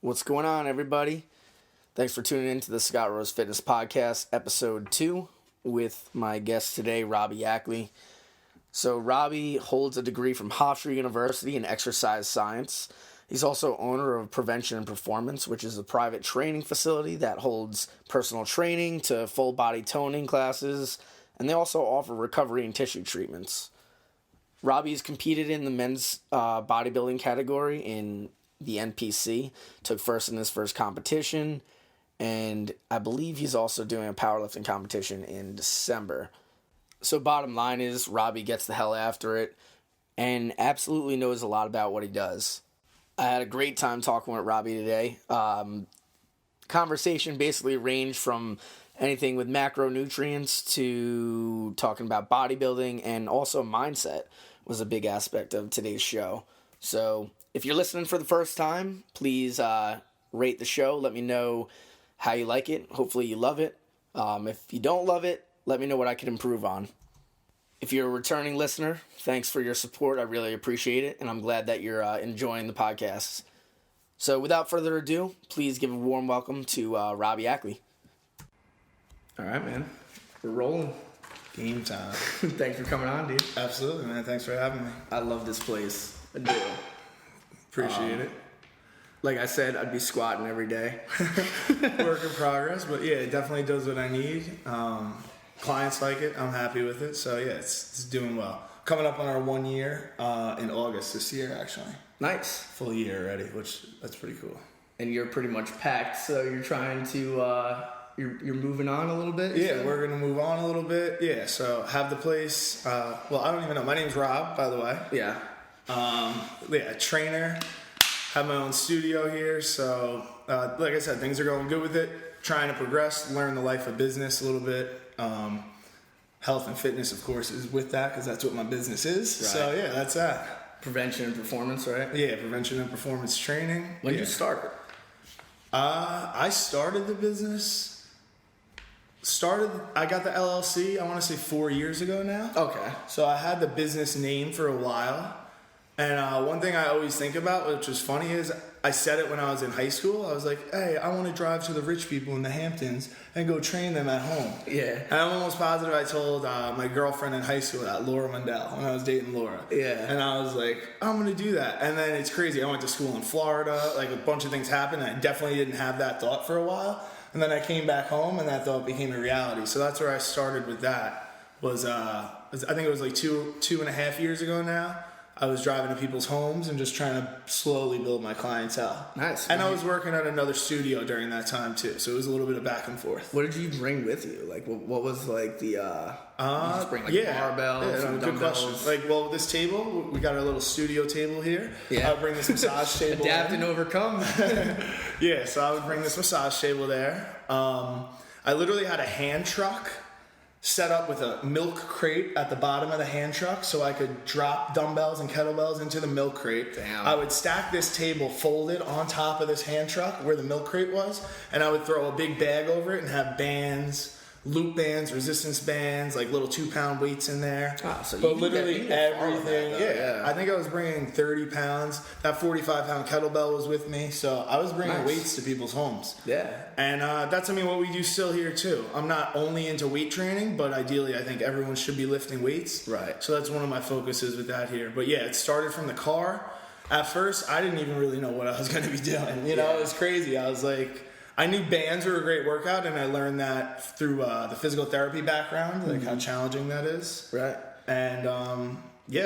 What's going on, everybody? Thanks for tuning in to the Scott Rose Fitness Podcast, Episode 2, with my guest today, Robby Ackley. So, Robby holds a degree from Hofstra University in exercise science. He's also owner of Prevention and Performance, which is a private training facility that holds personal training to full-body toning classes, and they also offer recovery and tissue treatments. Robby's competed in the men's bodybuilding category in the NPC, took first in his first competition, and I believe he's also doing a powerlifting competition in December. So bottom line is, Robby gets the hell after it and absolutely knows a lot about what he does. I had a great time talking with Robby today. Conversation basically ranged from anything with macronutrients to talking about bodybuilding, and also mindset was a big aspect of today's show. So if you're listening for the first time, please rate the show. Let me know how you like it. Hopefully you love it. If you don't love it, let me know what I can improve on. If you're a returning listener, thanks for your support. I really appreciate it, and I'm glad that you're enjoying the podcast. So without further ado, please give a warm welcome to Robby Ackley. All right, man. We're rolling. Game time. Thanks for coming on, dude. Absolutely, man. Thanks for having me. I love this place. I do. Appreciate it. Like I said, I'd be squatting every day. Work in progress, but yeah, it definitely does what I need. Clients like it. I'm happy with it. So yeah, it's doing well. Coming up on our 1 year in August this year, actually. Nice. Full year already, that's pretty cool. And you're pretty much packed, so you're trying to, you're moving on a little bit? Yeah, we're going to move on a little bit. Yeah, so have the place. Well, I don't even know. My name's Rob, by the way. Yeah. Trainer. Have my own studio here. So, like I said, things are going good with it. Trying to progress, learn the life of business a little bit. Health and fitness, of course, is with that because that's what my business is. Right. So, yeah, that's that. Prevention and performance, right? Yeah, prevention and performance training. When did you start? I started the business. I got the LLC, I want to say 4 years ago now. Okay. So I had the business name for a while. And one thing I always think about, which was funny, is I said it when I was in high school. I was like, hey, I want to drive to the rich people in the Hamptons and go train them at home. Yeah. And I'm almost positive I told my girlfriend in high school that, Laura Mundell, when I was dating Laura. Yeah. And I was like, I'm going to do that. And then it's crazy. I went to school in Florida. Like, a bunch of things happened. And I definitely didn't have that thought for a while. And then I came back home, and that thought became a reality. So that's where I started with that. I think it was like two and a half years ago now. I was driving to people's homes and just trying to slowly build my clientele. Nice. And I was working at another studio during that time too, so it was a little bit of back and forth. What did you bring with you? Like, what was like the? You just bring like barbells and good dumbbells. question. Like, well, this table, we got our little studio table here. Yeah. I would bring this massage table. Adapt and overcome. Yeah, so I would bring this massage table there. I literally had a hand truck set up with a milk crate at the bottom of the hand truck so I could drop dumbbells and kettlebells into the milk crate. Damn. I would stack this table folded on top of this hand truck where the milk crate was, and I would throw a big bag over it and have bands, loop bands, resistance bands, like little 2-pound weights in there. So but you literally everything. That, yeah. I think I was bringing 30 pounds. That 45-pound kettlebell was with me, so I was bringing weights to people's homes. Yeah. And that's, what we do still here too. I'm not only into weight training, but ideally I think everyone should be lifting weights. Right. So that's one of my focuses with that here. But yeah, it started from the car. At first, I didn't even really know what I was going to be doing. It was crazy. I was like, I knew bands were a great workout, and I learned that through the physical therapy background, like how challenging that is. Right. And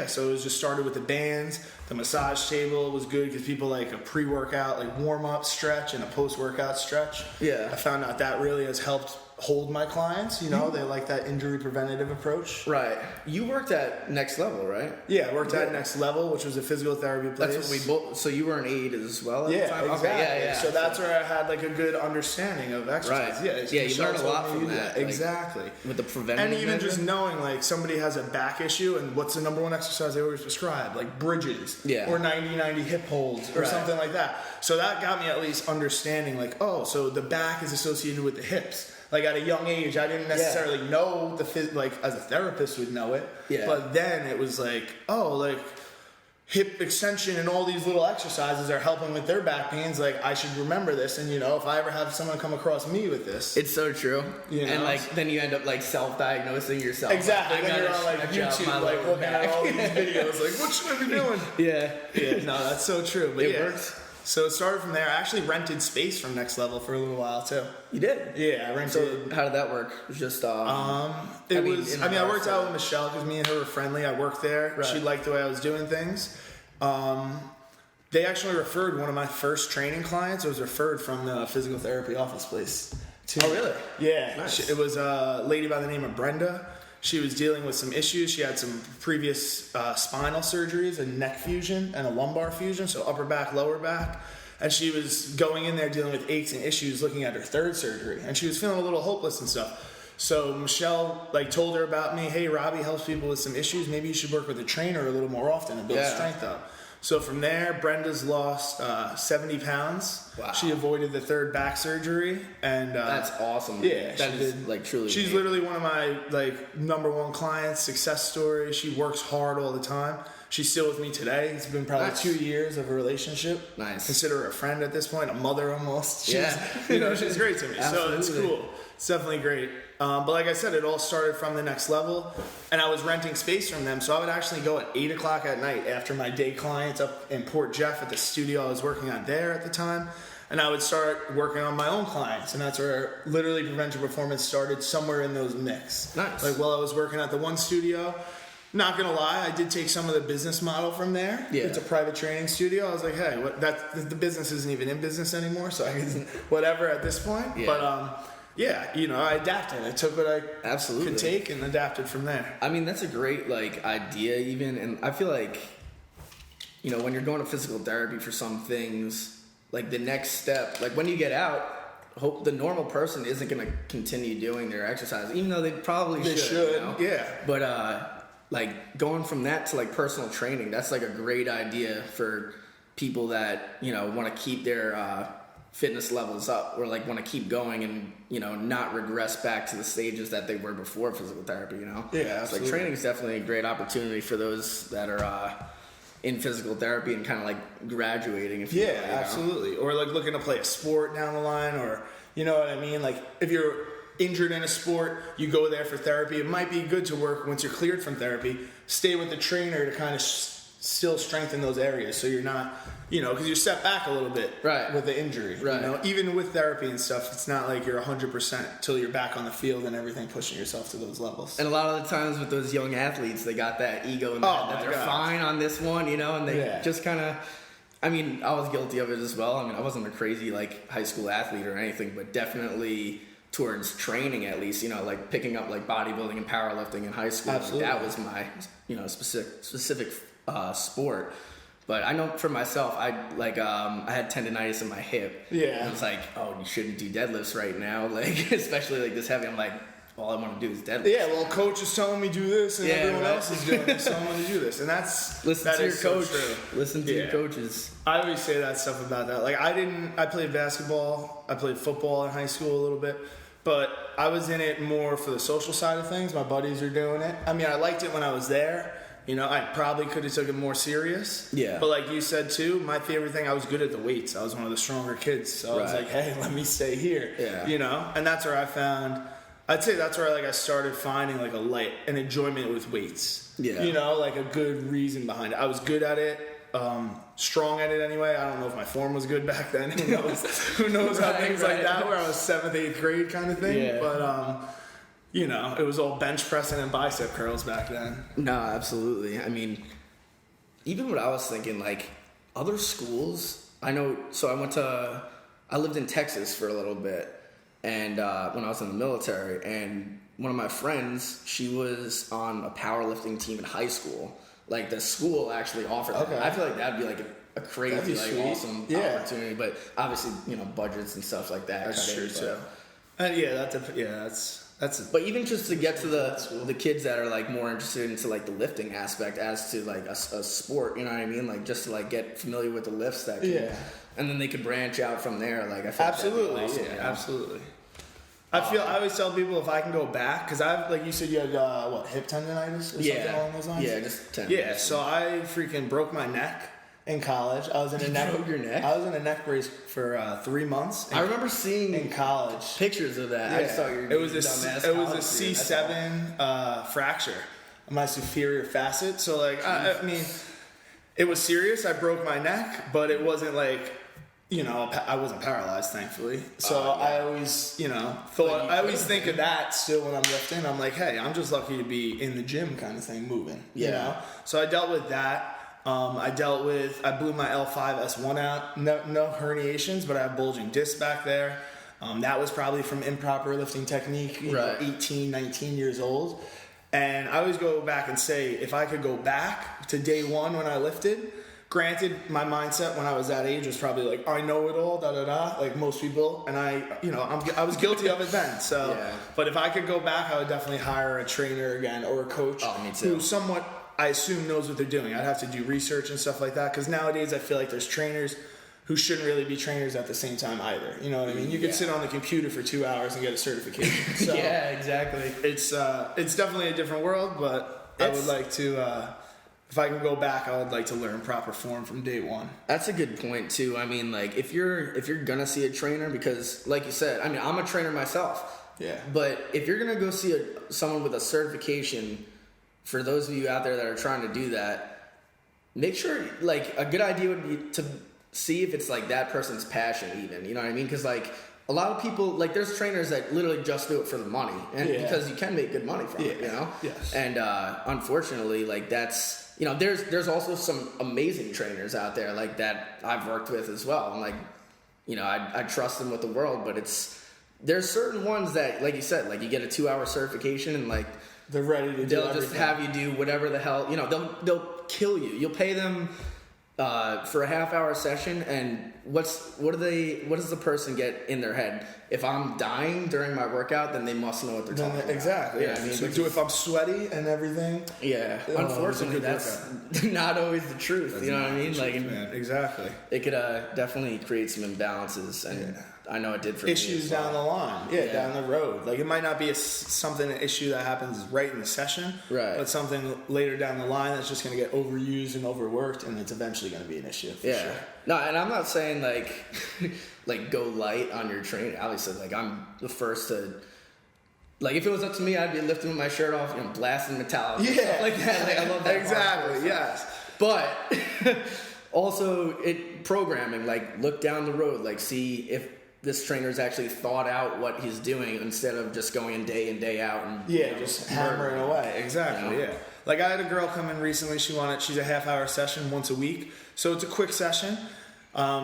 so it was just started with the bands. The massage table was good because people like a pre-workout, like warm-up stretch and a post-workout stretch. Yeah. I found out that really has helped hold my clients. They like that injury preventative approach. Right. You worked at Next Level, right? Yeah, I worked at Next Level, which was a physical therapy place. That's what we both. So you were an aide as well at the time? Exactly. Okay, yeah. So that's where I had like a good understanding of exercise. Right. Yeah, you learned a lot from that. Exactly. Like, with the preventative. And even just knowing like somebody has a back issue and what's the number one exercise they always prescribe, like bridges or 90-90 hip holds or something like that. So that got me at least understanding like, oh, so the back is associated with the hips. Like at a young age, I didn't necessarily know like as a therapist would know it. Yeah. But then it was like, oh, like hip extension and all these little exercises are helping with their back pains. Like, I should remember this, and if I ever have someone come across me with this, it's so true. And like then you end up like self-diagnosing yourself. Exactly. Then you're on like YouTube, like looking at all these videos, like what should I be doing? Yeah. No, that's so true. But it works. So it started from there. I actually rented space from Next Level for a little while too. You did? Yeah, I rented. So how did that work? It was just I worked out with Michelle because me and her were friendly. I worked there. Right. She liked the way I was doing things. They actually referred one of my first training clients. It was referred from the physical therapy office place. Oh, really? Yeah. Nice. It was a lady by the name of Brenda. She was dealing with some issues. She had some previous spinal surgeries, a neck fusion and a lumbar fusion, so upper back, lower back. And she was going in there dealing with aches and issues, looking at her third surgery. And she was feeling a little hopeless and stuff. So Michelle told her about me. Hey, Robby helps people with some issues. Maybe you should work with a trainer a little more often and build strength up. So from there, Brenda's lost 70 pounds. Wow. She avoided the third back surgery, and that's awesome. Yeah, that is truly. She's amazing. Literally one of my number one clients. Success story. She works hard all the time. She's still with me today. It's been probably 2 years of a relationship. Nice. Consider her a friend at this point, a mother almost. She's great to me. So it's cool. It's definitely great. But like I said, it all started from the Next Level, and I was renting space from them. So I would actually go at 8 o'clock at night after my day clients up in Port Jeff at the studio I was working on there at the time. And I would start working on my own clients, and that's where literally Prevention Performance started, somewhere in those mix. Nice. While I was working at the one studio, not gonna lie, I did take some of the business model from there. Yeah. It's a private training studio. I was like, hey, the business isn't even in business anymore, so I can whatever at this point. Yeah. But I adapted. I took what I could take and adapted from there. I mean, that's a great idea even, and I feel like when you're going to physical therapy for some things, the next step, when you get out, hope the normal person isn't going to continue doing their exercise, even though they probably should. Yeah. But going from that to personal training, that's a great idea for people that want to keep their fitness levels up, or want to keep going and not regress back to the stages that they were before physical therapy. Yeah, absolutely. Training is definitely a great opportunity for those that are in physical therapy and kind of graduating. If you will, absolutely. Or looking to play a sport down the line, or you know what I mean. If you're injured in a sport, you go there for therapy. It might be good to work once you're cleared from therapy. Stay with the trainer to kind of still strengthen those areas, so you're not, because you step back a little bit with the injury. Right. Even with therapy and stuff, it's not like you're 100% till you're back on the field and everything, pushing yourself to those levels. And a lot of the times with those young athletes, they got that ego in their head that they're fine on this one, and they just kind of. I mean, I was guilty of it as well. I mean, I wasn't a crazy high school athlete or anything, but definitely towards training at least, picking up bodybuilding and powerlifting in high school. Absolutely. That was my specific sport. But I know for myself, I had tendonitis in my hip. Yeah. And it's oh, you shouldn't do deadlifts right now, especially this heavy. I'm all I want to do is deadlift. Yeah, well, coach is telling me do this, and everyone else is doing it, so I'm going to do this, and listen to your coach. So listen to your coaches. I always say that stuff about that. I played basketball, I played football in high school a little bit, but I was in it more for the social side of things. My buddies are doing it. I mean, I liked it when I was there. I probably could have taken it more serious. Yeah. But like you said too, my favorite thing, I was good at the weights. I was one of the stronger kids, so I was like, hey, let me stay here. Yeah. And that's where I'd say that's where I started finding an enjoyment with weights. Yeah. A good reason behind it. I was good at it, strong at it anyway. I don't know if my form was good back then. Who knows how things like that, where I was 7th, 8th grade kind of thing. Yeah. But it was all bench pressing and bicep curls back then. No, absolutely. I mean, even what I was thinking, other schools, I know, so I lived in Texas for a little bit, and when I was in the military, and one of my friends, she was on a powerlifting team in high school. The school actually offered that. I feel that'd be a crazy, awesome opportunity, but obviously, budgets and stuff like that. That's true too. But even just to get to the kids that are more interested into the lifting aspect as to a sport, you know what I mean? Just to get familiar with the lifts that can, and then they could branch out from there. I feel absolutely, awesome, absolutely. I always tell people if I can go back, because like you said, you had hip tendonitis or something along those lines. Yeah, just tendonitis. Yeah, so I freaking broke my neck in college. I was in broke your neck? I was in a neck brace for 3 months. I remember seeing in college pictures of that. I just thought you were it was a C7 fracture of my superior facet. So like I mean, it was serious. I broke my neck, but it wasn't like, I wasn't paralyzed, thankfully. So I always, I always think of that still when I'm lifting. I'm like, hey, I'm just lucky to be in the gym kind of thing, moving, you know? So I dealt with that. I blew my L5-S1 out. No herniations, but I have bulging discs back there. That was probably from improper lifting technique, 18, 19 years old. And I always go back and say, if I could go back to day one when I lifted, granted, my mindset when I was that age was probably like, I know it all, like most people. And I was guilty of it then. So, but if I could go back, I would definitely hire a trainer again or a coach who somewhat, I assume, knows what they're doing. I'd have to do research and stuff like that. Because nowadays I feel like there's trainers who shouldn't really be trainers at the same time either. You know what I mean? You could sit on the computer for 2 hours and get a certification. So yeah, exactly. It's definitely a different world, but I would like to, if I can go back, I would like to learn proper form from day one. That's a good point too. I mean, like if you're gonna see a trainer, because like you said, I mean, I'm a trainer myself. Yeah. But if you're gonna go see someone with a certification, for those of you out there that are trying to do that, make sure, like, a good idea would be to see if it's like that person's passion even, you know what I mean? Because like a lot of people, like there's trainers that literally just do it for the money, and because you can make good money from it, you know? Yes. And unfortunately, like that's, there's also some amazing trainers out there like that I've worked with as well. And like, I trust them with the world, but there's certain ones that, like you said, like you get a 2-hour certification and like they're ready to do they'll just have you do whatever the hell, they'll kill you. You'll pay them for a half-hour session, and what does the person get in their head? If I'm dying during my workout, then they must know what they're talking about. Exactly. Yeah, I mean, so if I'm sweaty and everything. Yeah. Unfortunately, that's not always the truth. That's, you know what I mean? Truth, like, man. Exactly. It could definitely create some imbalances, and I know it did for issues me down the line. Yeah, down the road. Like it might not be an issue that happens right in the session, right? But something later down the line that's just going to get overused and overworked, and it's eventually going to be an issue. For sure. No, and I'm not saying like like go light on your training. Obviously, like I'm the first to. Like if it was up to me, I'd be lifting with my shirt off, blasting Metallica, stuff like that. Like I love that. Exactly. Yes. But also programming, like look down the road, like see if this trainer's actually thought out what he's doing instead of just going in day out and just hammering away. Exactly. Yeah. Like I had a girl come in recently. She's a half-hour session once a week, so it's a quick session.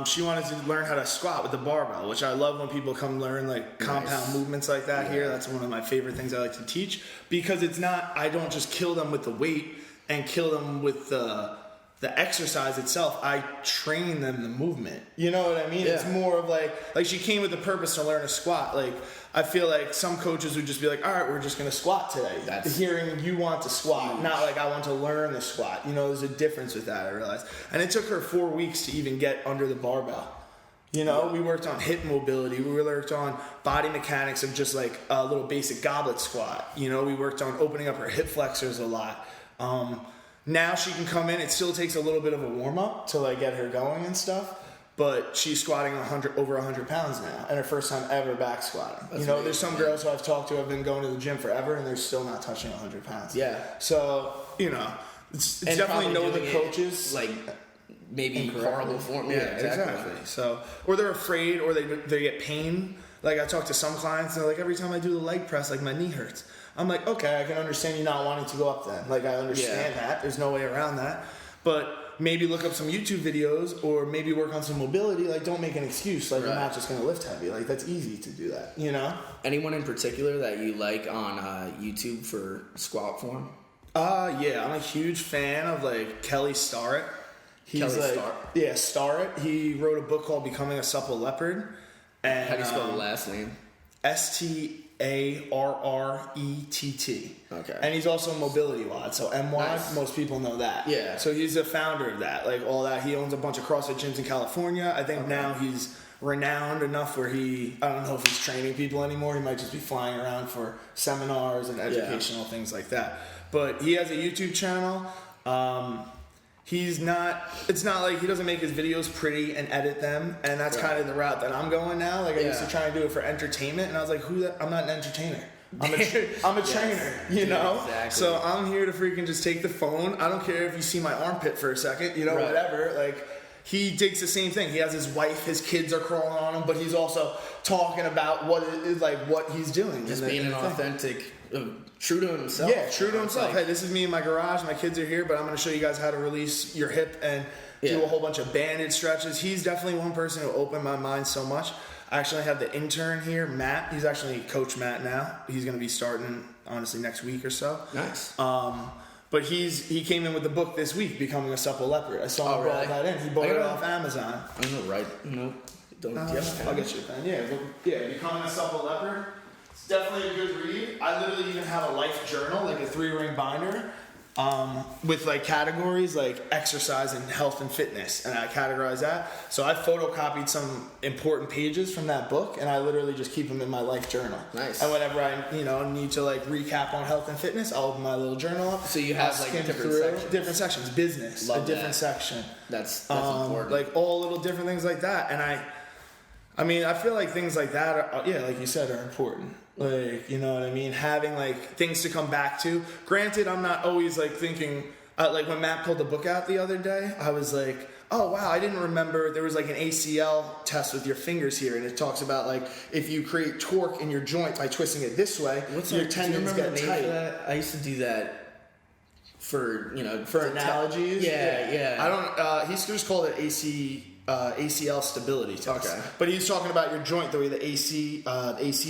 She wanted to learn how to squat with the barbell, which I love when people come learn like compound movements like that here. That's one of my favorite things I like to teach, because I don't just kill them with the weight and kill them with the exercise itself. I train them the movement. You know what I mean? Yeah. It's more of like she came with the purpose to learn a squat. Like I feel like some coaches would just be like, all right, we're just going to squat today. Hearing you want to squat, not like I want to learn the squat. There's a difference with that, I realized. And it took her 4 weeks to even get under the barbell. We worked on hip mobility. We worked on body mechanics of just like a little basic goblet squat. We worked on opening up her hip flexors a lot. Now she can come in. It still takes a little bit of a warm up to like get her going and stuff. But she's squatting over 100 pounds now, and her first time ever back squatting. That's there's some girls who I've talked to who have been going to the gym forever, and they're still not touching 100 pounds. Yeah. So it's definitely know the coaches. Like maybe horrible form. Yeah, exactly. So or they're afraid, or they get pain. Like I talk to some clients, and they're like, every time I do the leg press, like my knee hurts. I'm like, okay, I can understand you not wanting to go up then. Like I understand that. There's no way around that. But maybe look up some YouTube videos, or maybe work on some mobility. Like, don't make an excuse. Like, I'm not just going to lift heavy. Like, that's easy to do that, Anyone in particular that you like on YouTube for squat form? Yeah, I'm a huge fan of, like, Kelly Starrett. Starrett. He wrote a book called Becoming a Supple Leopard. And, how do you spell the last name? Starrett. Okay. And he's also Mobility Wad, so MWAD, nice. Most people know that. Yeah. So he's the founder of that, like all that. He owns a bunch of CrossFit gyms in California. I think now he's renowned enough where I don't know if he's training people anymore. He might just be flying around for seminars and educational things like that. But he has a YouTube channel. It's not like he doesn't make his videos pretty and edit them, and that's kind of the route that I'm going now. Like I used to try and do it for entertainment, and I was like, I'm not an entertainer. I'm a trainer, you know? Exactly. So I'm here to freaking just take the phone. I don't care if you see my armpit for a second, whatever. Like, he takes the same thing. He has his wife, his kids are crawling on him, but he's also talking about what he's doing. Just being an authentic, true to himself. Yeah, true to himself. Hey, this is me in my garage. My kids are here, but I'm going to show you guys how to release your hip and do a whole bunch of banded stretches. He's definitely one person who opened my mind so much. I actually have the intern here, Matt. He's actually Coach Matt now. He's going to be starting, honestly, next week or so. Nice. But he came in with the book this week, Becoming a Supple Leopard. I saw him brought that in. He bought it off Amazon. I know, right? No. Don't. I'll get you a pen. Yeah, Becoming a Supple Leopard. It's definitely a good read. I literally even have a life journal, like a 3-ring binder, with like categories like exercise and health and fitness, and I categorize that. So I photocopied some important pages from that book, and I literally just keep them in my life journal. Nice. And whenever I need to like recap on health and fitness, I'll open my little journal up. So you have like different sections. Business, a different section. That's important. Like all little different things like that, and I mean, I feel like things like that are, like you said, are important. Like, you know what I mean? Having, like, things to come back to. Granted, I'm not always, like, thinking... like, when Matt pulled the book out the other day, I was like, oh, wow, I didn't remember there was, like, an ACL test with your fingers here. And it talks about, like, if you create torque in your joint by twisting it this way, your tendons get tight. I used to do that for, For analogies? Yeah. I don't... he's just called it ACL stability test. Okay. But he's talking about your joint, the way the AC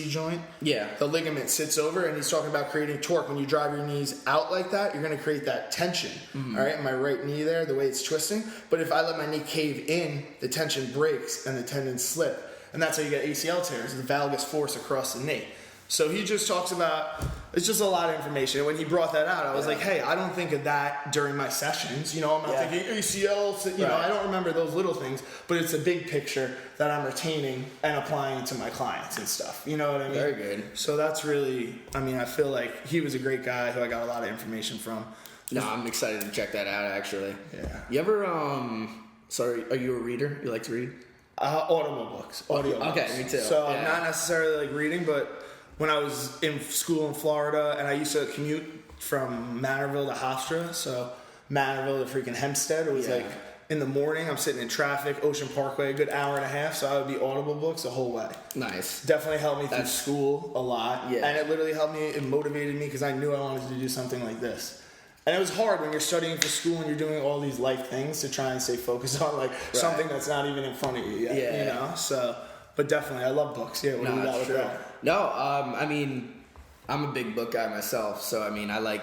joint, the ligament sits over, and he's talking about creating torque. When you drive your knees out like that, you're going to create that tension. Mm-hmm. All right, in my right knee there, the way it's twisting. But if I let my knee cave in, the tension breaks and the tendons slip. And that's how you get ACL tears, the valgus force across the knee. So he just talks about, it's just a lot of information. When he brought that out, I was like, hey, I don't think of that during my sessions. I'm not thinking ACL, I don't remember those little things, but it's a big picture that I'm retaining and applying to my clients and stuff. You know what I mean? Very good. So that's really, I feel like he was a great guy who I got a lot of information from. No, I'm excited to check that out, actually. Yeah. You ever, are you a reader? You like to read? Audible books. Audio books. Okay, me too. So not necessarily like reading, but when I was in school in Florida, and I used to commute from Manorville to Hofstra, so Manorville to freaking Hempstead, it was like in the morning, I'm sitting in traffic, Ocean Parkway, a good hour and a half, so I would be Audible books the whole way. Nice. Definitely helped me through school a lot, and it literally helped me, it motivated me, because I knew I wanted to do something like this. And it was hard when you're studying for school and you're doing all these life things to try and stay focused on something that's not even in front of you yet, so... But definitely, I love books. Yeah, what do you got with that? No, I'm a big book guy myself. So, I like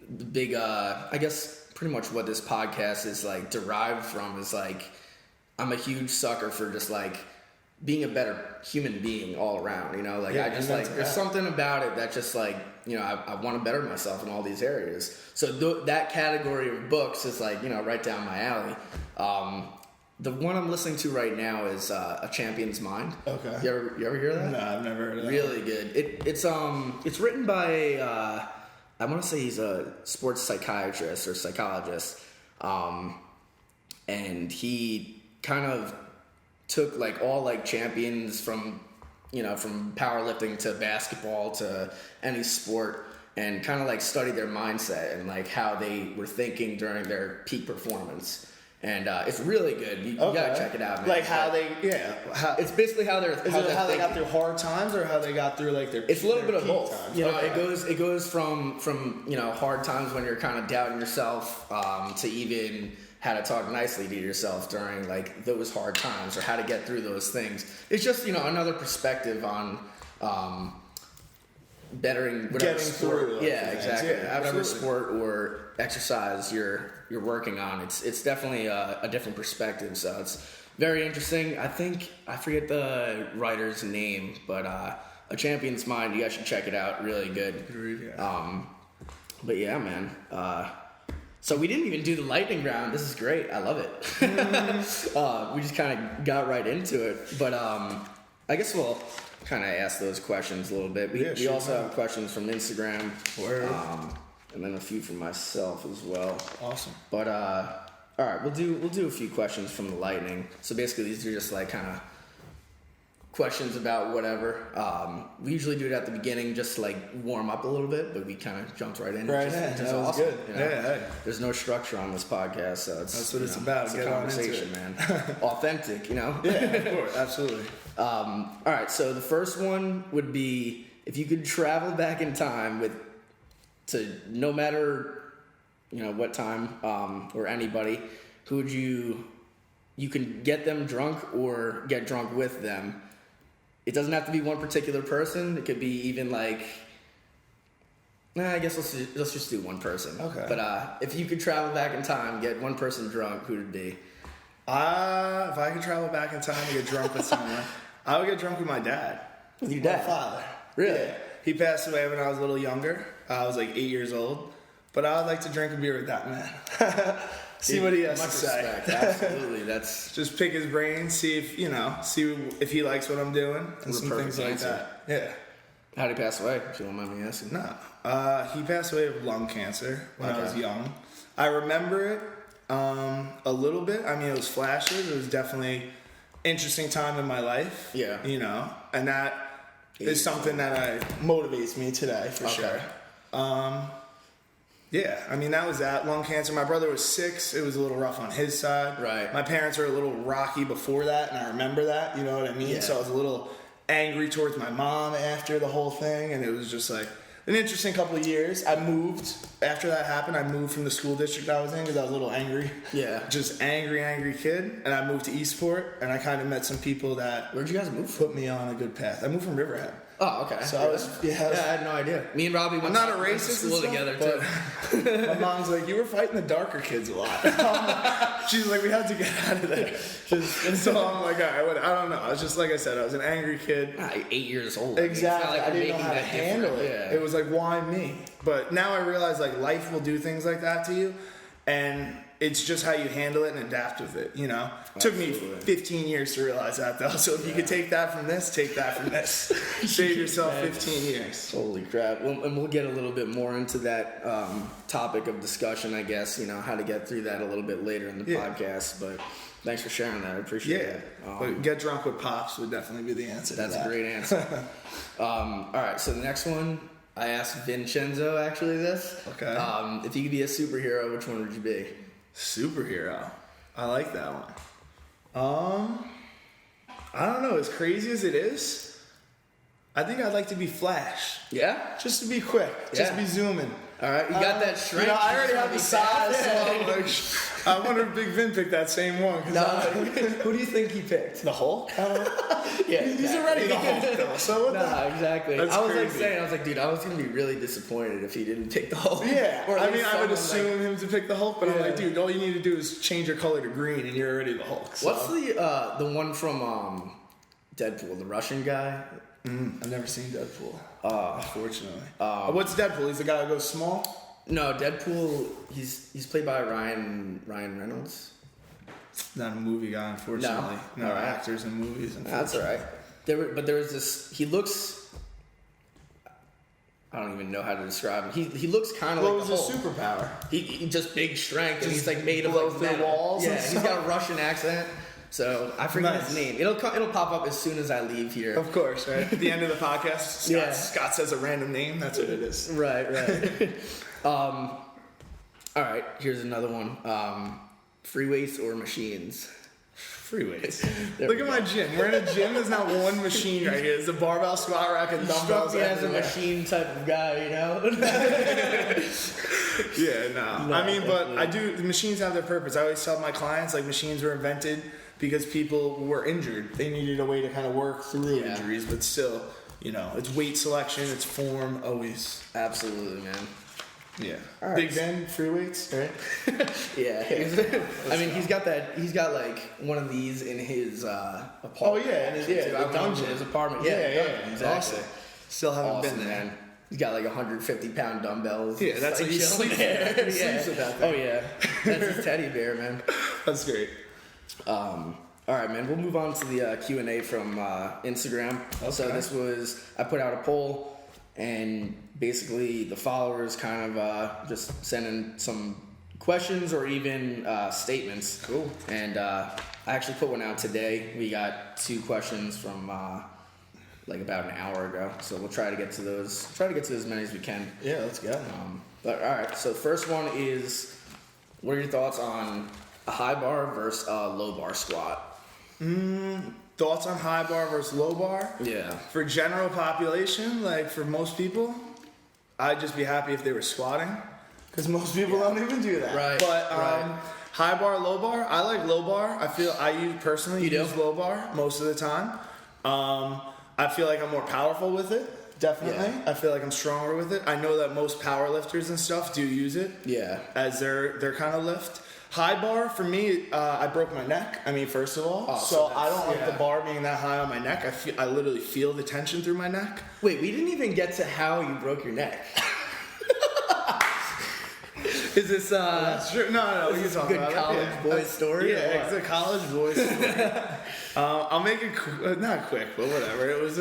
the big, I guess pretty much what this podcast is, like, derived from is, like, I'm a huge sucker for just, like, being a better human being all around, there's something about it that just, like, I want to better myself in all these areas. So that category of books is, like, right down my alley. The one I'm listening to right now is A Champion's Mind. Okay. You ever hear that? No, I've never heard of that. Really good. It's written by I want to say he's a sports psychiatrist or psychologist, and he kind of took like all like champions from powerlifting to basketball to any sport, and kind of like studied their mindset and like how they were thinking during their peak performance. And it's really good. You gotta check it out, man. Like how they, it's basically how they're. How they got through hard times, or how they got through like their. It's a little bit of both. Times. It goes from hard times when you're kind of doubting yourself, to even how to talk nicely to yourself during like those hard times, or how to get through those things. It's just another perspective on. Bettering whatever sport, exactly. Whatever sport or exercise you're working on, it's definitely a different perspective. So it's very interesting. I think I forget the writer's name, but A Champion's Mind. You guys should check it out. Really good. Yeah. But yeah, man. So we didn't even do the lightning round. This is great. I love it. We just kind of got right into it. But I guess we'll kind of ask those questions a little bit. We also have questions from Instagram. And then a few from myself as well. Awesome. But all right, we'll do a few questions from the lightning. So basically, these are just like kind of questions about whatever. We usually do it at the beginning, just to like warm up a little bit, but we kind of jumped right in. Right, that was awesome, good. You know? Yeah. There's no structure on this podcast, so that's what it's about. It's a conversation, man. Authentic, you know. Yeah, of course, absolutely. All right, so the first one would be if you could travel back in time to no matter what time or anybody, who would you can get them drunk or get drunk with them. It doesn't have to be one particular person. It could be even like, I guess let's just do one person. Okay. But if you could travel back in time, get one person drunk, who would it be? If I could travel back in time and get drunk with someone, I would get drunk with my dad. With your dad? My father. Really? Yeah. He passed away when I was a little younger. I was like 8 years old. But I would like to drink a beer with that man. See what he has to say. Respect. Absolutely. That's just pick his brain, see if he likes what I'm doing, and some things like that. Yeah. How did he pass away? If you don't mind me asking. No. He passed away of lung cancer when I was young. I remember it a little bit. I mean, it was flashes. It was definitely an interesting time in my life. Yeah. And that is something that motivates me today for sure. Yeah, I mean, that was that. Lung cancer. My brother was 6. It was a little rough on his side. Right. My parents were a little rocky before that, and I remember that. You know what I mean? Yeah. So I was a little angry towards my mom after the whole thing, and it was just like an interesting couple of years. I moved. After that happened, I moved from the school district I was in because I was a little angry. Yeah. Just angry kid. And I moved to Eastport, and I kind of met some people that... Where'd you guys move from? Put me on a good path. I moved from Riverhead. Oh, okay. So I was, I had no idea. Me and Robby went to school together too. My mom's like, you were fighting the darker kids a lot. She's like, we had to get out of there. And so I'm like, all right, I don't know. I was just, like I said, I was an angry kid. 8 years old. Exactly. I didn't know how to handle it. Yeah. It was like, why me? But now I realize, like, life will do things like that to you. And it's just how you handle it and adapt with it, Took me 15 years to realize that, though. So if you could take that from this, take that from this. Save yourself 15 years. Holy crap. And we'll get a little bit more into that topic of discussion, I guess, how to get through that a little bit later in the podcast. But thank for sharing that. I appreciate it. But get drunk with Pops would definitely be the answer. That's a great answer. All right, so the next one, I asked Vincenzo, actually, this. Okay. If you could be a superhero, which one would you be? Superhero. I like that one. I don't know. As crazy as it is, I think I'd like to be Flash. Yeah? Just to be quick. Just be zooming. All right, you got that strength. I already have the size, so I'm like, I wonder if Big Vin picked that same one. Who do you think he picked? The Hulk? Yeah, he's already the Hulk, though. So what exactly. That's I was crazy. like, dude, I was gonna be really disappointed if he didn't pick the Hulk. Yeah, Or I mean, I would assume like, him to pick the Hulk, but I'm like, dude, all you need to do is change your color to green, and you're already the Hulk. So. What's the one from Deadpool, the Russian guy? I've never seen Deadpool. Unfortunately. What's Deadpool? He's the guy who goes small. No, Deadpool. He's played by Ryan Reynolds. Not a movie guy, unfortunately. No right. actors in movies. That's all right. But there was this. He looks. I don't even know how to describe him. He looks kind of like the Hulk. What was his superpower? He just big strength, and he's like made of blow like through metal. walls. Yeah, and he's stuff. got a Russian accent. So I forget his name. It'll pop up as soon as I leave here. Of course, right? At the end of the podcast, Scott says a random name. That's what it is. Right. All right, here's another one. Free weights or machines? Free weights. Look at my gym. We're in a gym. There's not one machine right here. There's a barbell, squat rack, and dumbbells. As a machine type of guy, Yeah, no. I mean, but I do. The machines have their purpose. I always tell my clients, like, machines were invented because people were injured. They needed a way to kind of work through injuries, but still, it's weight selection, it's form, always. Absolutely, man. Yeah. All right. Big Ben, free weights, right? Yeah. I mean, he's got like one of these in his apartment. Oh, yeah. In his apartment. Yeah, exactly. awesome. Still haven't been there. Man. He's got like 150-pound dumbbells. Yeah, that's like he sleeps there. with that. He sleeps with that thing. Oh yeah, that's his teddy bear, man. That's great. All right, man. We'll move on to the Q&A from Instagram. Okay. So this was, I put out a poll, and basically the followers kind of just sent in some questions or even statements. Cool. And I actually put one out today. We got 2 questions from like about an hour ago. So we'll try to get to those. Try to get to as many as we can. Yeah, let's go. But all right. So the first one is, what are your thoughts on a high bar versus a low bar squat? Thoughts on high bar versus low bar? Yeah. For general population, like for most people, I'd just be happy if they were squatting, because most people don't even do that. Right. But right. high bar, low bar, I like low bar. I personally use do? low bar most of the time. I feel like I'm more powerful with it. Definitely. Yeah. I feel like I'm stronger with it. I know that most power lifters and stuff do use it. Yeah. As their kind of lift. High bar, for me, I broke my neck. I mean, first of all. Oh, so I don't like the bar being that high on my neck. I literally feel the tension through my neck. Wait, we didn't even get to how you broke your neck. Is this That's true. No, we can talk good about college it. boy story? Yeah, it's a college boy story. I'll make it not quick, but whatever. It was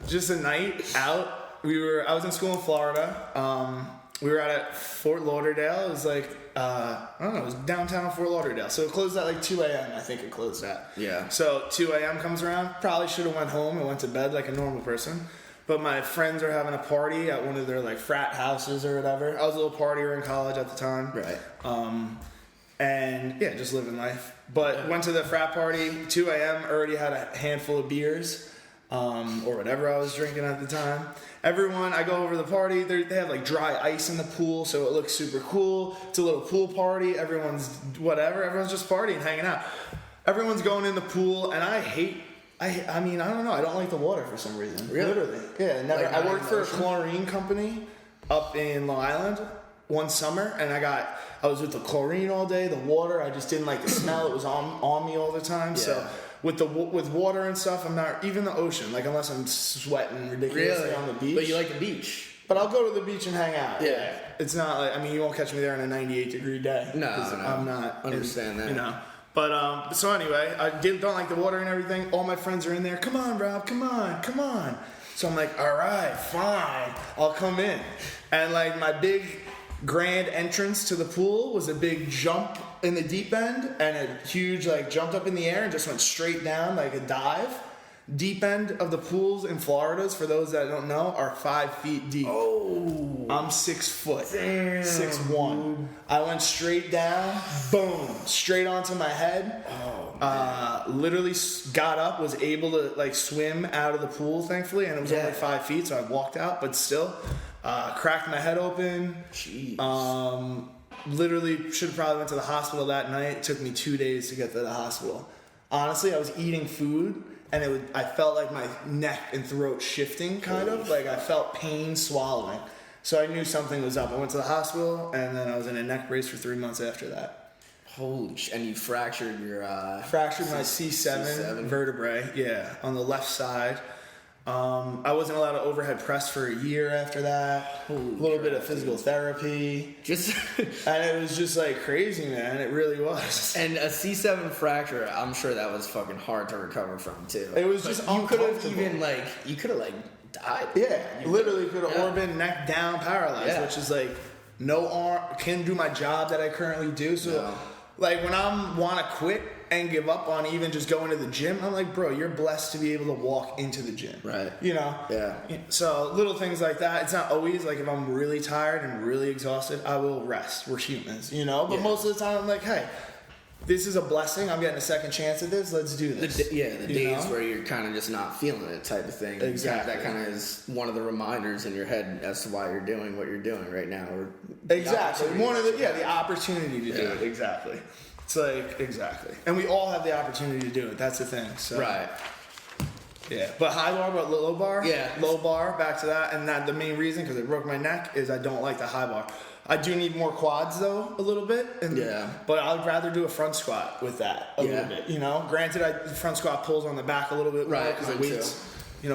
just a night out. I was in school in Florida. We were at Fort Lauderdale. It was like I don't know. It was downtown Fort Lauderdale. So it closed at like 2 a.m. I think it closed at. Yeah. So 2 a.m. comes around. Probably should have went home and went to bed like a normal person. But my friends are having a party at one of their like frat houses or whatever. I was a little partier in college at the time. Right. And yeah, just living life. But went to the frat party, 2 a.m., already had a handful of beers, or whatever I was drinking at the time. Everyone, I go over to the party, they have like dry ice in the pool, so it looks super cool. It's a little pool party, everyone's just partying, hanging out. Everyone's going in the pool, and I mean, I don't know, I don't like the water for some reason. Really? Literally. Yeah, never. Like I worked for a ocean? chlorine company up in Long Island one summer, and I was with the chlorine all day, the water, I just didn't like the smell, it was on me all the time, Yeah. so with water and stuff, I'm not, even the ocean, like unless I'm sweating ridiculously on the beach. But you like the beach? But I'll go to the beach and hang out. Yeah. It's not like, I mean, you won't catch me there on a 98-degree day. No, 'cause no. I'm not. Understand that. You know. But, so anyway, I don't like the water and everything. All my friends are in there. Come on, Rob, come on. So I'm like, all right, fine. I'll come in. And like my big grand entrance to the pool was a big jump in the deep end and a huge like jumped up in the air and just went straight down like a dive. Deep end of the pools in Florida's, for those that don't know, are 5 feet deep. Oh. I'm 6 foot. Damn. 6'1". I went straight down, boom, straight onto my head. Oh, literally got up, was able to like swim out of the pool, thankfully, and it was Yeah. only 5 feet, so I walked out, but still, cracked my head open. jeez. Literally should have probably went to the hospital that night. It took me 2 days to get to the hospital. Honestly, I was eating food, and I felt like my neck and throat shifting, kind of. Like I felt pain swallowing. So I knew something was up. I went to the hospital, and then I was in a neck brace for 3 months after that. Holy shit. And you fractured your... Fractured my C7 vertebrae, yeah, on the left side. I wasn't allowed to overhead press for a year after that. A little bit of physical therapy. Just... And it was just like crazy, man. It really was. And a C7 fracture, I'm sure that was fucking hard to recover from, too. It was just you could have uncomfortable. even, like... You could have, like, died. Yeah, You literally could have yeah. or been neck down paralyzed, Yeah. which is like no arm, can't do my job that I currently do. So, No. like when I want to quit and give up on even just going to the gym, I'm like, bro, you're blessed to be able to walk into the gym. Right. You know? Yeah. So little things like that. It's not always like if I'm really tired and really exhausted, I will rest. We're humans, you know? But Yeah. most of the time I'm like, hey, this is a blessing. I'm getting a second chance at this. Let's do this. The You days know? where you're kind of just not feeling it type of thing. Exactly. That kind of is one of the reminders in your head as to why you're doing what you're doing right now. Or Exactly. One of the opportunity to do Yeah. it. Exactly. It's like exactly. And we all have the opportunity to do it. That's the thing. So Right. yeah. But high bar, but low bar? Yeah. Low bar, back to that. And that the main reason, because it broke my neck, is I don't like the high bar. I do need more quads though, a little bit. And, Yeah. But I'd rather do a front squat with that a Yeah. little bit. You know? Granted, the front squat pulls on the back a little bit more Right, because the mine weights. too.